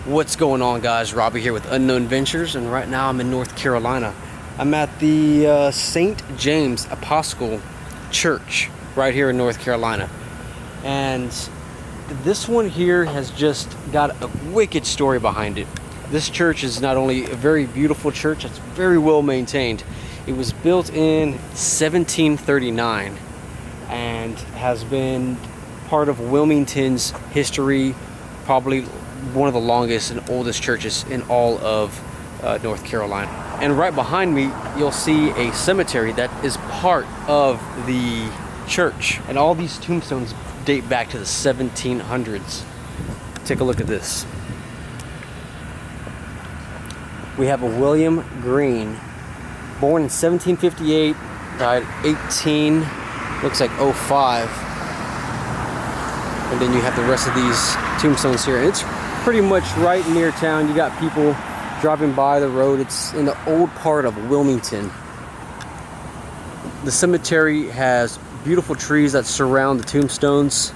What's going on, guys? Robbie here with Unknown Ventures, and right now I'm in North Carolina. I'm at the St. James Episcopal Church right here in North Carolina, and this one here has just got a wicked story behind it. This church is not only a very beautiful church, it's very well maintained. It was built in 1739 and has been part of Wilmington's history, probably one of the longest and oldest churches in all of North Carolina. And right behind me, you'll see a cemetery that is part of the church. And all these tombstones date back to the 1700s. Take a look at this. We have a William Green, born in 1758, died looks like 05. And then you have the rest of these tombstones here. And it's pretty much right near town. You got people driving by the road. It's in the old part of Wilmington. The cemetery has beautiful trees that surround the tombstones.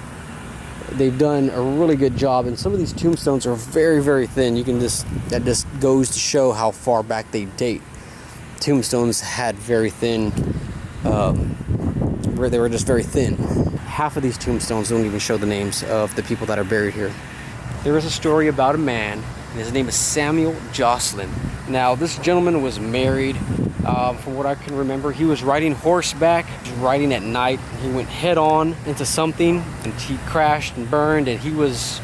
They've done a really good job, and some of these tombstones are very, very thin. That just goes to show how far back they date. Tombstones had very thin, where they were just very thin. Half of these tombstones don't even show the names of the people that are buried here. There is a story about a man, and his name is Samuel Joselyn. Now, this gentleman was married. From what I can remember, he was riding horseback, riding at night. He went head on into something, and he crashed and burned, and he was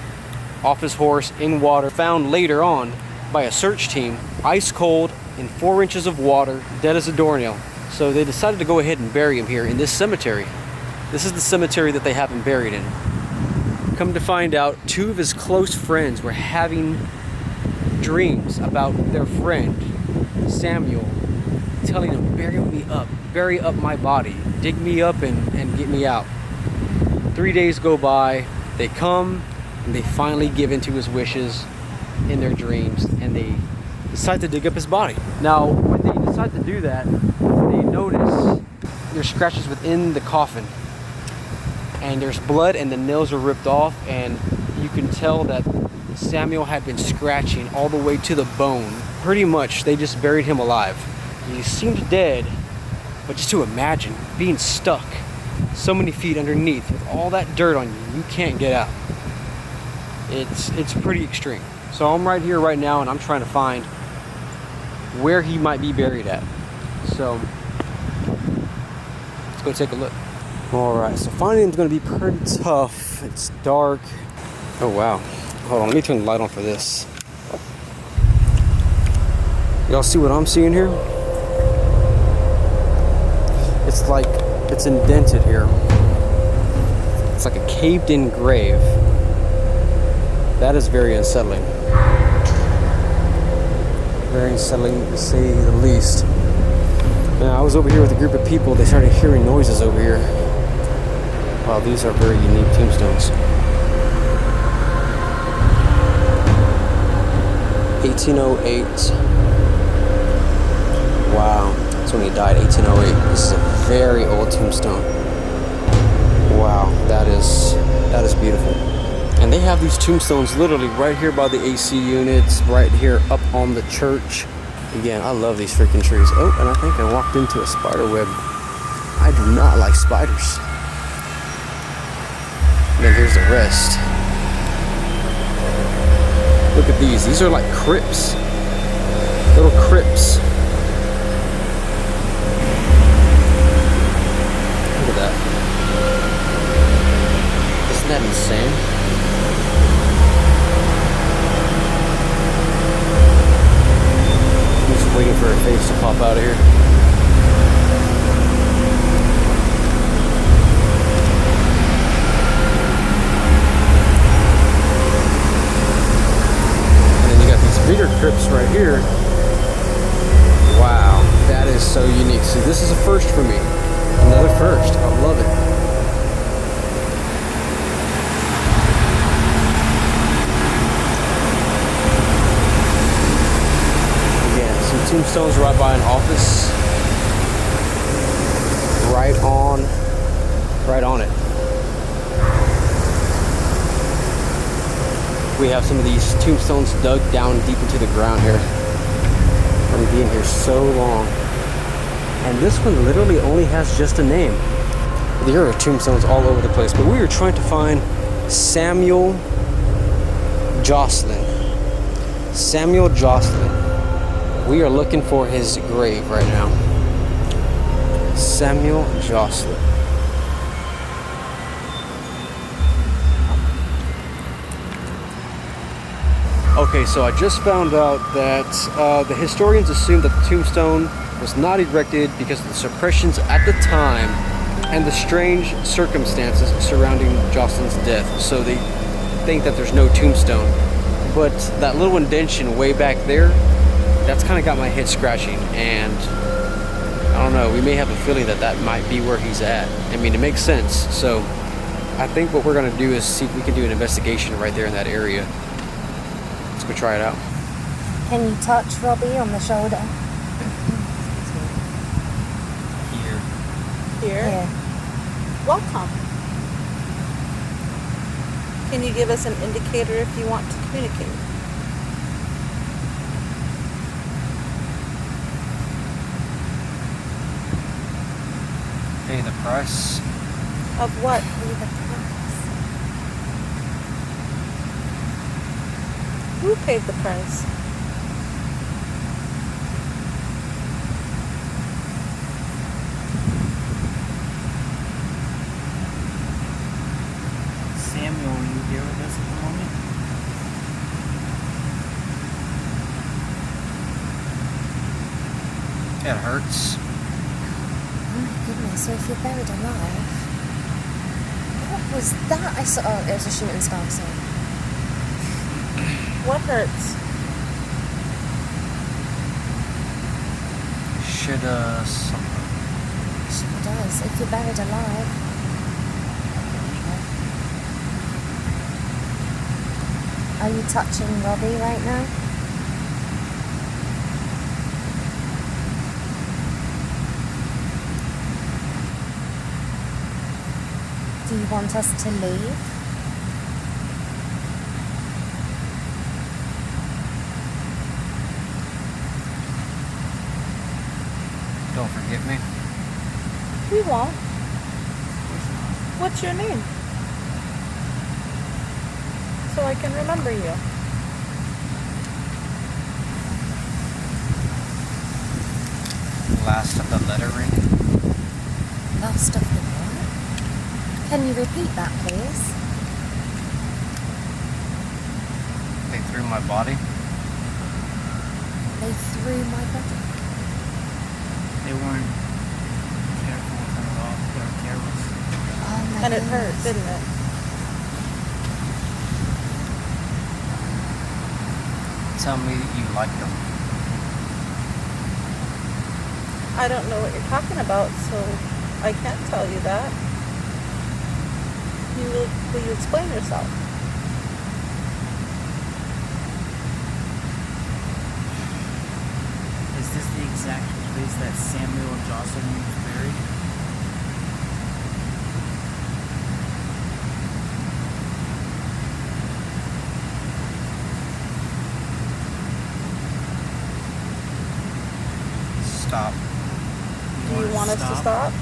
off his horse in water, found later on by a search team, ice cold, in 4 inches of water, dead as a doornail. So they decided to go ahead and bury him here in this cemetery. This is the cemetery that they have him buried in. Come to find out, 2 of his close friends were having dreams about their friend, Samuel, telling him, bury up my body, dig me up and get me out. 3 days go by, they come, and they finally give in to his wishes in their dreams, and they decide to dig up his body. Now, when they decide to do that, they notice there's scratches within the coffin, and there's blood, and the nails are ripped off, and you can tell that Samuel had been scratching all the way to the bone. Pretty much, they just buried him alive. He seemed dead, but just to imagine being stuck so many feet underneath with all that dirt on you, you can't get out. It's pretty extreme. So I'm right here right now, and I'm trying to find where he might be buried at. So let's go take a look. Alright, so finding him's going to be pretty tough. It's dark. Oh wow. Hold on, let me turn the light on for this. Y'all see what I'm seeing here? It's like it's indented here. It's like a caved in grave. That is very unsettling. Very unsettling to say the least. Now, I was over here with a group of people. They started hearing noises over here. Wow, these are very unique tombstones. 1808. Wow, that's when he died, 1808. This is a very old tombstone. Wow, that is beautiful. And they have these tombstones literally right here by the AC units, right here up on the church. Again, I love these freaking trees. Oh, and I think I walked into a spider web. I do not like spiders. And then here's the rest. Look at these. These are like crypts. Little crypts. Look at that. Isn't that insane? I'm just waiting for her face to pop out of here. Bigger crypts right here. Wow, that is so unique. See, this is a first for me. Another first. I love it. Again, some tombstones right by an office. Right on it. we have some of these tombstones dug down deep into the ground here from being here so long. And this one literally only has just a name. There are tombstones all over the place, but we were trying to find Samuel Joselyn. Samuel Joselyn. We are looking for his grave right now. Samuel Joselyn. Okay, so I just found out that the historians assumed that the tombstone was not erected because of the suppressions at the time and the strange circumstances surrounding Jocelyn's death. So they think that there's no tombstone. But that little indention way back there, that's kind of got my head scratching. And I don't know, we may have a feeling that that might be where he's at. I mean, it makes sense. So I think what we're going to do is see if we can do an investigation right there in that area. Let's go try it out. Can you touch Robbie on the shoulder? Here. Yeah. Welcome. Can you give us an indicator if you want to communicate? Pay the price. Of what? Pay the price. Who paid the price? Samuel, are you here with us at the moment? It hurts. Oh my goodness, so if you're buried alive... What was that? I saw... Oh, it was a shooting star, so... What hurts? Should, something. Sure does, if you're buried alive. Are you touching Robbie right now? Do you want us to leave? Don't forget me. We won't. What's your name? So I can remember you. Last of the lettering. Last of the what? Can you repeat that, please? They threw my body. They threw my body. They weren't careful with them at all. They were careless. Oh my And it hurt, goodness. didn't it? Tell me that you like them. I don't know what you're talking about, so I can't tell you that. Will you explain yourself? Is this the exact place that Samuel Joselyn was buried? Stop. Do you want us to stop?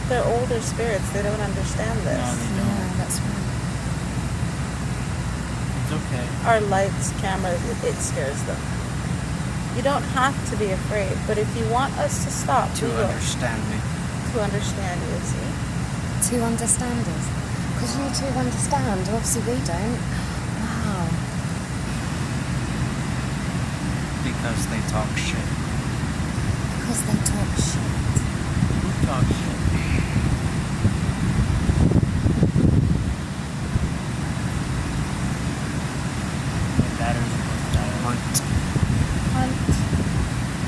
They're older spirits. They don't understand this. No, they Yeah, don't. that's right. It's okay. Our lights, cameras, it scares them. You don't have to be afraid, but if you want us to stop, To we will. understand me. To understand you, see? To understand us. Because you two understand, obviously we don't. Wow. Because they talk shit. Because they talk shit. Who talks shit? What matters is what matters. Hunt. Hunt.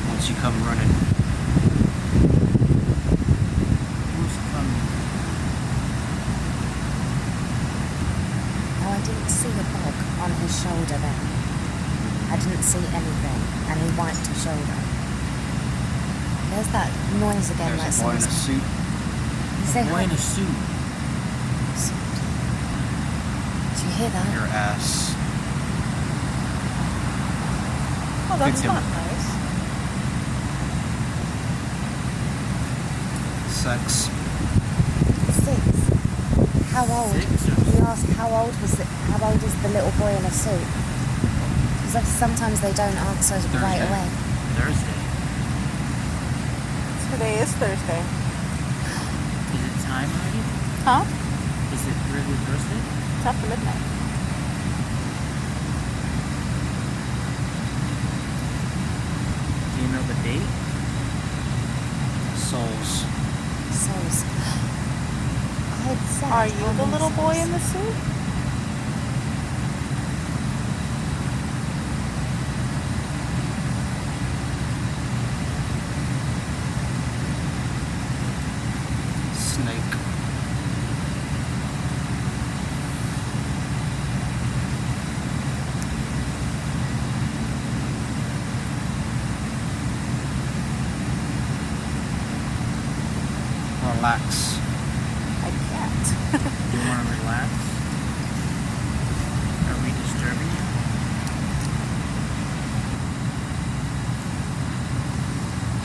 Once you come running. Who's coming? Oh, I didn't nothing. I didn't see anything. And he wiped his shoulder. There's that noise again. There's a boy in a suit. You say Boy in a suit. Do you hear that? Your ass. Oh, that's Victim. not nice. Sex. 6. How old? 6 or You ask how old is the little boy in a suit? Because sometimes they don't answer right Thursday. away. Thursday. Today is Thursday. Is it time already? Huh? Is it really Thursday? It's after midnight. Do you know the date? Souls. Souls. I had said Are how you the many little boy souls? in the suit? Snake. Relax. I can't. You want to relax? Are we disturbing you?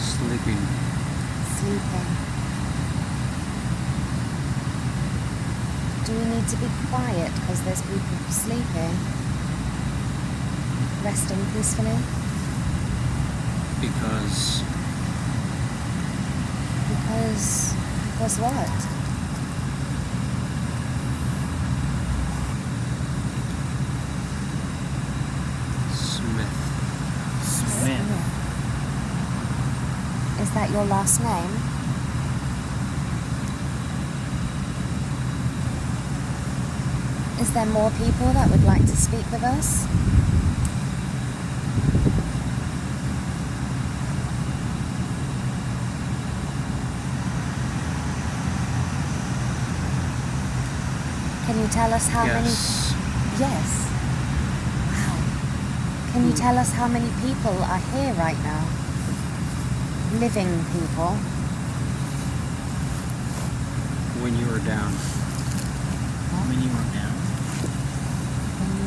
Sleeping. Sleeping. Do we need to be quiet because there's people sleeping? Resting peacefully? Because Because what? Smith. Smith. Is that your last name? Is there more people that would like to speak with us? Can you tell us how Yes. many? Yes. Wow. Can you tell us how many people are here right now? Living people. When you were down. When you were down.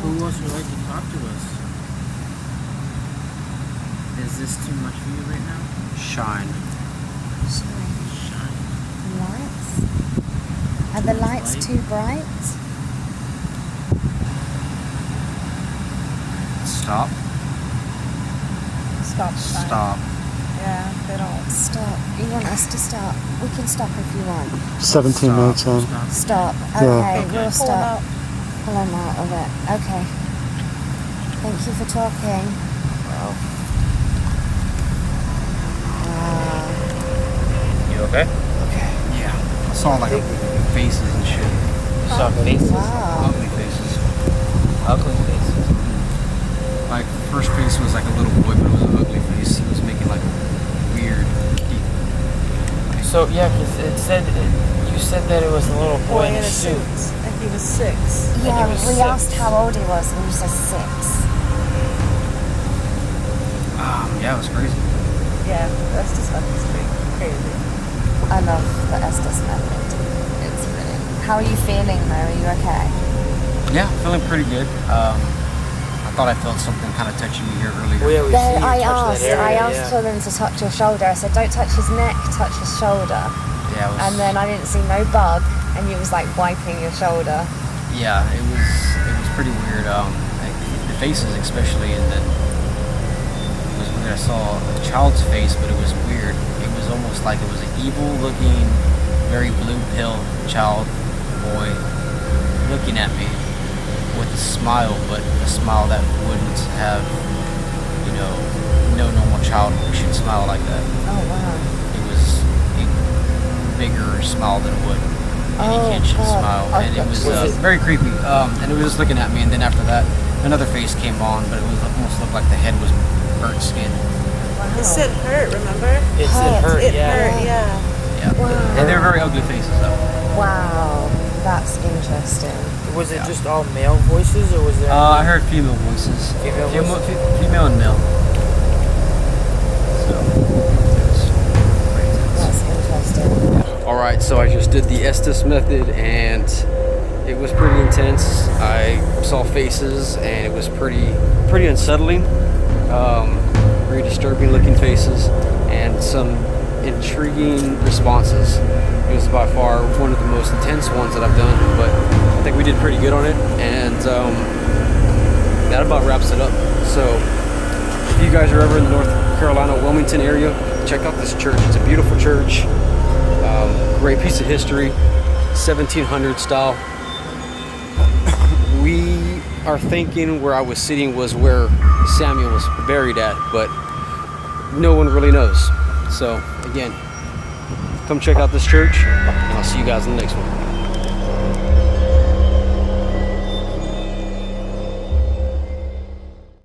Who else would like to talk to us? Is this too much for you right now? Shine. Shine. Lights? Are the lights Light. too bright? Stop. Stop. sign. Stop. Yeah, they don't. Stop. You want us to stop? We can stop if you want. 17 minutes in. Stop. Stop. Yeah. Okay, Okay. we'll Pull stop. out. Pull them out of it. Okay. Thank you for talking. Wow. You okay? Okay. Yeah. I saw like faces and shit. You saw faces? Wow. Ugly faces. Ugly faces. Like first face was like a little boy, but it was an ugly face. He was making like weird. So yeah, because you said that it was a little boy in a suit. And he was 6. Yeah, he was we 6. asked how old he was, and you said 6. Yeah, it was crazy. Yeah, that's just fucking straight crazy. I love the Estes method. It's brilliant. How are you feeling, though? Are you okay? Yeah, feeling pretty good. I thought I felt something kind of touching me here earlier. Well, yeah, we see you I touch that area, asked for them to touch your shoulder. I said, don't touch his neck, touch his shoulder. Yeah, it was. And then I didn't see no bug, and you was like wiping your shoulder. Yeah, it was pretty weird. Like, the faces especially, and then it was weird. I saw a child's face, but it was weird. It was almost like it was an evil-looking, very blue-pill child boy looking at me with a smile, but a smile that wouldn't have, no normal child should smile like that. Oh, wow. It was a bigger smile than would any kid should smile, and it was very creepy. And it was just looking at me, and then after that, another face came on, but it was almost looked like the head was burnt skin. Wow. It said hurt, remember? It said hurt, It yeah. hurt, yeah. Yeah, Wow. and they were very ugly faces though. Wow, that's interesting. Was it just all male voices, or was there? I heard female voices. Female and male. So, That's interesting. all right, so I just did the Estes method, and it was pretty intense. I saw faces, and it was pretty unsettling. Very disturbing looking faces, and some intriguing responses. It was by far one of the most intense ones that I've done, but I think we did pretty good on it, and that about wraps it up. So if you guys are ever in the North Carolina, Wilmington area, check out this church. It's a beautiful church, great piece of history, 1700 style. We are thinking where I was sitting was where Samuel was buried at, but no one really knows. So again, come check out this church, and I'll see you guys in the next one.